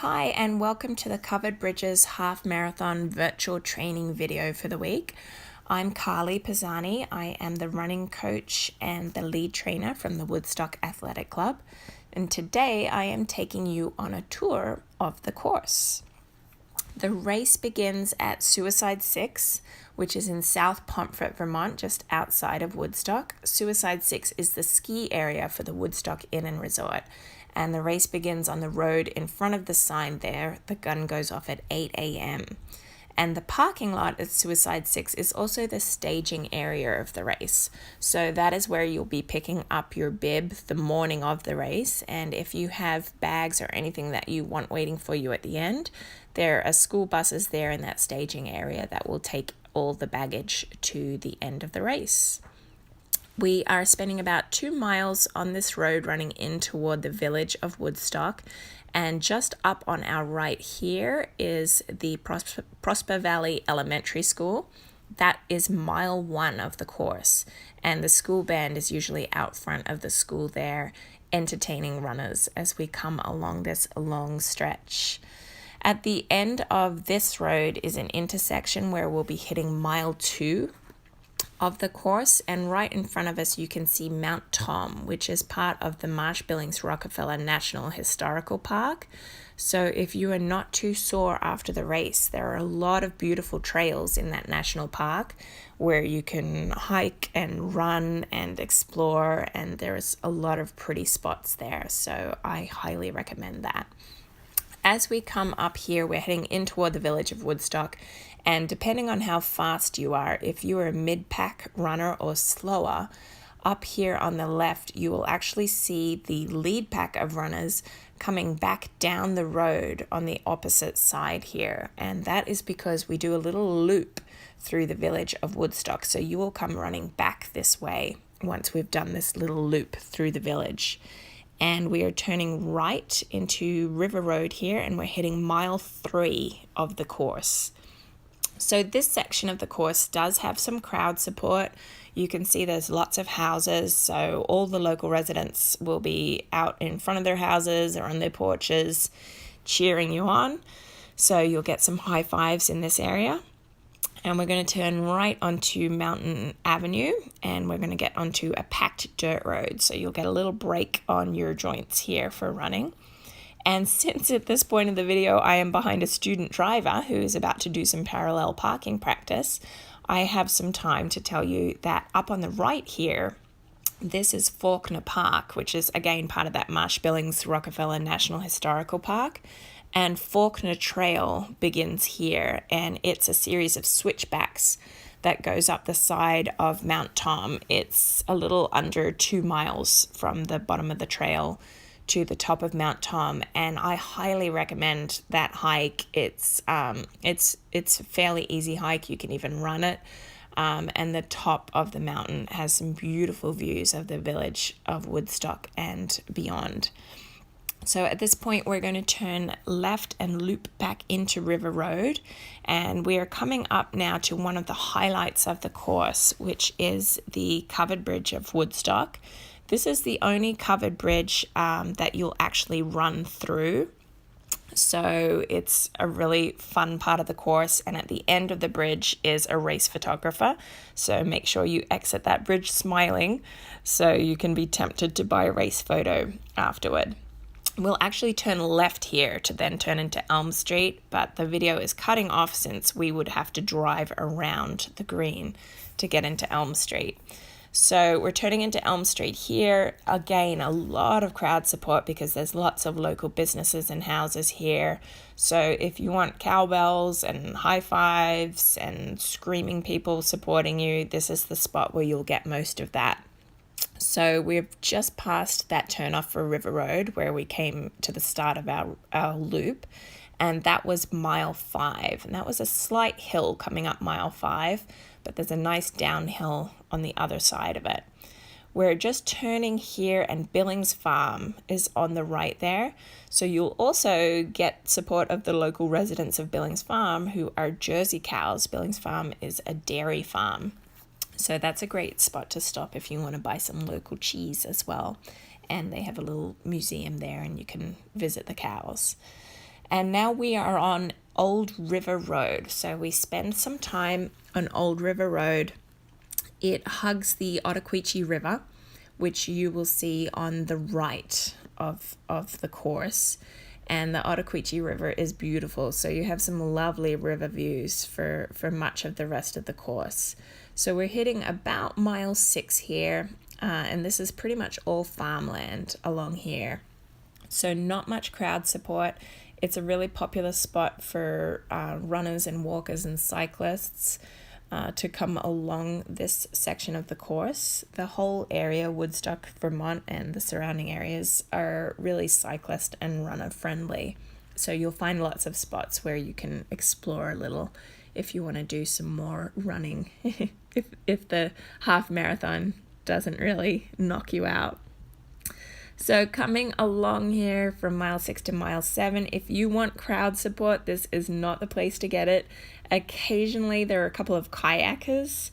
Hi, and welcome to the Covered Bridges Half Marathon virtual training video for the week. I'm Carly Pisani. I am the running coach and the lead trainer from the Woodstock Athletic Club. And today I am taking you on a tour of the course. The race begins at Suicide 6, which is in South Pomfret, Vermont, just outside of Woodstock. Suicide 6 is the ski area for the Woodstock Inn and Resort, and the race begins on the road in front of the sign there. The gun goes off at 8 a.m. And the parking lot at Suicide 6 is also the staging area of the race. So that is where you'll be picking up your bib the morning of the race. And if you have bags or anything that you want waiting for you at the end, there are school buses there in that staging area that will take all the baggage to the end of the race. We are spending about 2 miles on this road running in toward the village of Woodstock. And just up on our right here is the Prosper Valley Elementary School. That is mile 1 of the course. And the school band is usually out front of the school there, entertaining runners as we come along this long stretch. At the end of this road is an intersection where we'll be hitting mile 2 of the course, and right in front of us you can see Mount Tom, which is part of the Marsh-Billings-Rockefeller National Historical Park. So if you are not too sore after the race, there are a lot of beautiful trails in that national park where you can hike and run and explore, and there's a lot of pretty spots there, so I highly recommend that. As we come up here, we're heading in toward the village of Woodstock, and depending on how fast you are, if you are a mid-pack runner or slower, up here on the left, you will actually see the lead pack of runners coming back down the road on the opposite side here. And that is because we do a little loop through the village of Woodstock. So you will come running back this way once we've done this little loop through the village. And we are turning right into River Road here, and we're hitting mile 3 of the course. So this section of the course does have some crowd support. You can see there's lots of houses, so all the local residents will be out in front of their houses or on their porches cheering you on. So you'll get some high fives in this area. And we're going to turn right onto Mountain Avenue, and we're going to get onto a packed dirt road. So you'll get a little break on your joints here for running. And since at this point of the video I am behind a student driver who is about to do some parallel parking practice, I have some time to tell you that up on the right here, this is Faulkner Park, which is again part of that Marsh-Billings-Rockefeller National Historical Park. And Faulkner Trail begins here, and it's a series of switchbacks that goes up the side of Mount Tom. It's a little under 2 miles from the bottom of the trail to the top of Mount Tom, and I highly recommend that hike. It's a fairly easy hike. You can even run it, and the top of the mountain has some beautiful views of the village of Woodstock and beyond. So at this point, we're going to turn left and loop back into River Road, and we are coming up now to one of the highlights of the course, which is the covered bridge of Woodstock. This is the only covered bridge that you'll actually run through. So it's a really fun part of the course, and at the end of the bridge is a race photographer. So make sure you exit that bridge smiling so you can be tempted to buy a race photo afterward. We'll actually turn left here to then turn into Elm Street, but the video is cutting off since we would have to drive around the green to get into Elm Street. So we're turning into Elm Street here. Again, a lot of crowd support because there's lots of local businesses and houses here. So if you want cowbells and high fives and screaming people supporting you, this is the spot where you'll get most of that. So we've just passed that turnoff for River Road where we came to the start of our loop, and that was mile 5. And that was a slight hill coming up mile 5, but there's a nice downhill on the other side of it. We're just turning here, and Billings Farm is on the right there. So you'll also get support of the local residents of Billings Farm who are Jersey cows. Billings Farm is a dairy farm. So that's a great spot to stop if you want to buy some local cheese as well. And they have a little museum there and you can visit the cows. And now we are on Old River Road. So we spend some time on Old River Road. It hugs the Cuicci River, which you will see on the right of the course. And the Cuicci River is beautiful, so you have some lovely river views for much of the rest of the course. So we're hitting about mile 6 here, and this is pretty much all farmland along here. So not much crowd support. It's a really popular spot for runners and walkers and cyclists to come along this section of the course. The whole area, Woodstock, Vermont, and the surrounding areas are really cyclist and runner friendly. So you'll find lots of spots where you can explore a little if you want to do some more running, if the half marathon doesn't really knock you out. So coming along here from mile 6 to mile 7, if you want crowd support, this is not the place to get it. Occasionally there are a couple of kayakers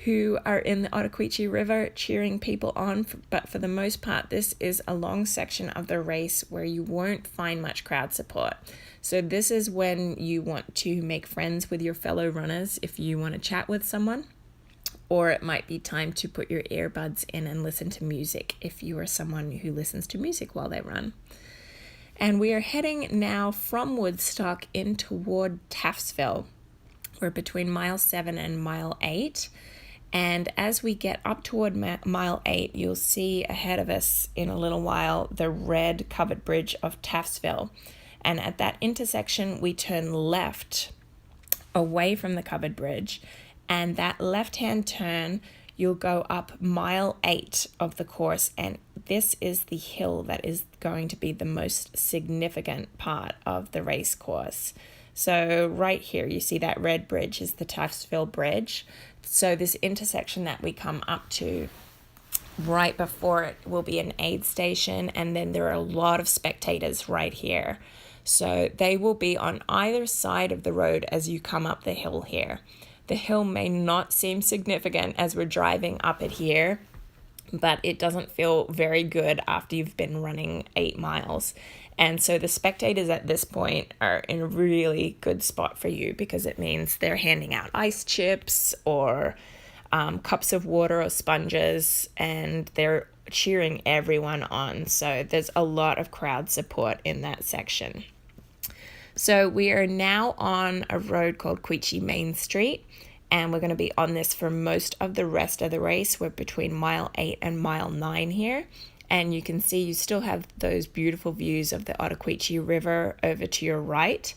who are in the Cuicci River cheering people on, but for the most part this is a long section of the race where you won't find much crowd support. So this is when you want to make friends with your fellow runners if you want to chat with someone. Or it might be time to put your earbuds in and listen to music if you are someone who listens to music while they run. And we are heading now from Woodstock in toward Taftsville. We're between mile 7 and mile 8. And as we get up toward mile 8, you'll see ahead of us in a little while the red covered bridge of Taftsville. And at that intersection, we turn left away from the covered bridge. And that left-hand turn, you'll go up mile 8 of the course, and this is the hill that is going to be the most significant part of the race course. So right here, you see that red bridge is the Taftsville Bridge. So this intersection that we come up to, right before it will be an aid station, and then there are a lot of spectators right here. So they will be on either side of the road as you come up the hill here. The hill may not seem significant as we're driving up it here, but it doesn't feel very good after you've been running 8 miles. And so the spectators at this point are in a really good spot for you because it means they're handing out ice chips or cups of water or sponges, and they're cheering everyone on. So there's a lot of crowd support in that section. So we are now on a road called Cuicci Main Street, and we're going to be on this for most of the rest of the race. We're between mile 8 and mile 9 here, and you can see you still have those beautiful views of the Cuicci River over to your right.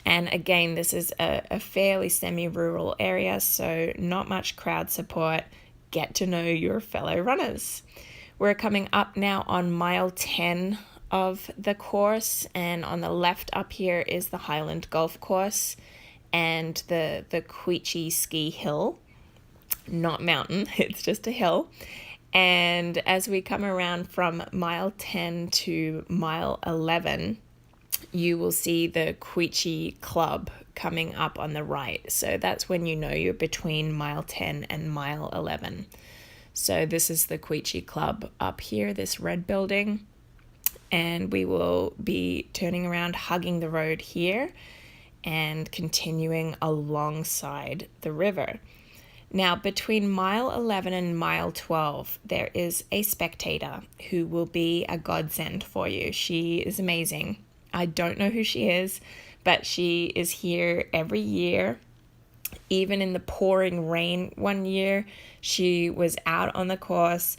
And again, this is a fairly semi-rural area, so not much crowd support. Get to know your fellow runners. We're coming up now on mile 10 of the course, and on the left up here is the Highland Golf Course and the Cuicci Ski Hill, not mountain, it's just a hill. And as we come around from mile 10 to mile 11, you will see the Cuicci Club coming up on the right. So that's when you know you're between mile 10 and mile 11. So this is the Cuicci Club up here, this red building. And we will be turning around, hugging the road here, and continuing alongside the river. Now, between mile 11 and mile 12, there is a spectator who will be a godsend for you. She is amazing. I don't know who she is, but she is here every year. Even in the pouring rain one year, she was out on the course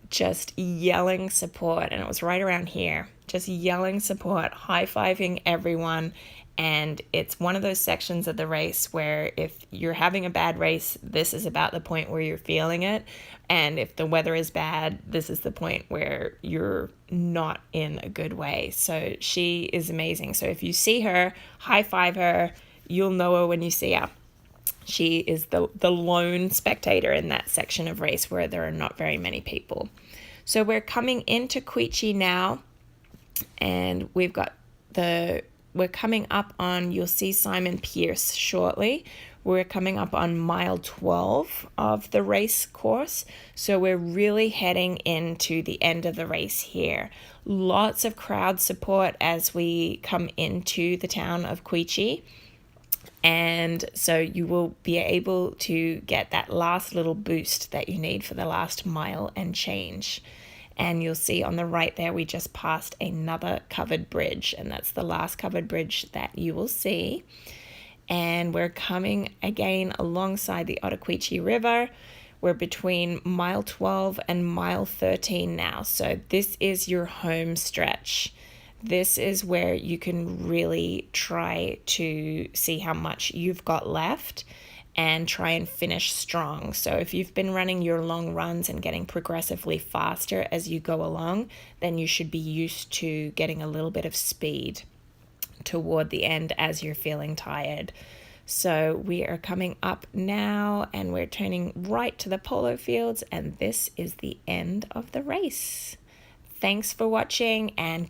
just yelling support, and it was right around here, just yelling support, high-fiving everyone. And it's one of those sections of the race where if you're having a bad race, this is about the point where you're feeling it. And if the weather is bad, this is the point where you're not in a good way. So she is amazing. So if you see her, high-five her. You'll know her when you see her. She is the lone spectator in that section of race where there are not very many people. So we're coming into Cuicci now, and we're coming up on, you'll see Simon Pierce shortly. We're coming up on mile 12 of the race course, so we're really heading into the end of the race here. Lots of crowd support as we come into the town of Cuicci, and so you will be able to get that last little boost that you need for the last mile and change. And you'll see on the right there, we just passed another covered bridge, and that's the last covered bridge that you will see. And we're coming again alongside the Cuicci River. We're between mile 12 and mile 13 now. So this is your home stretch. This is where you can really try to see how much you've got left and try and finish strong. So if you've been running your long runs and getting progressively faster as you go along, then you should be used to getting a little bit of speed toward the end as you're feeling tired. So we are coming up now and we're turning right to the Polo Fields, and this is the end of the race. Thanks for watching and good.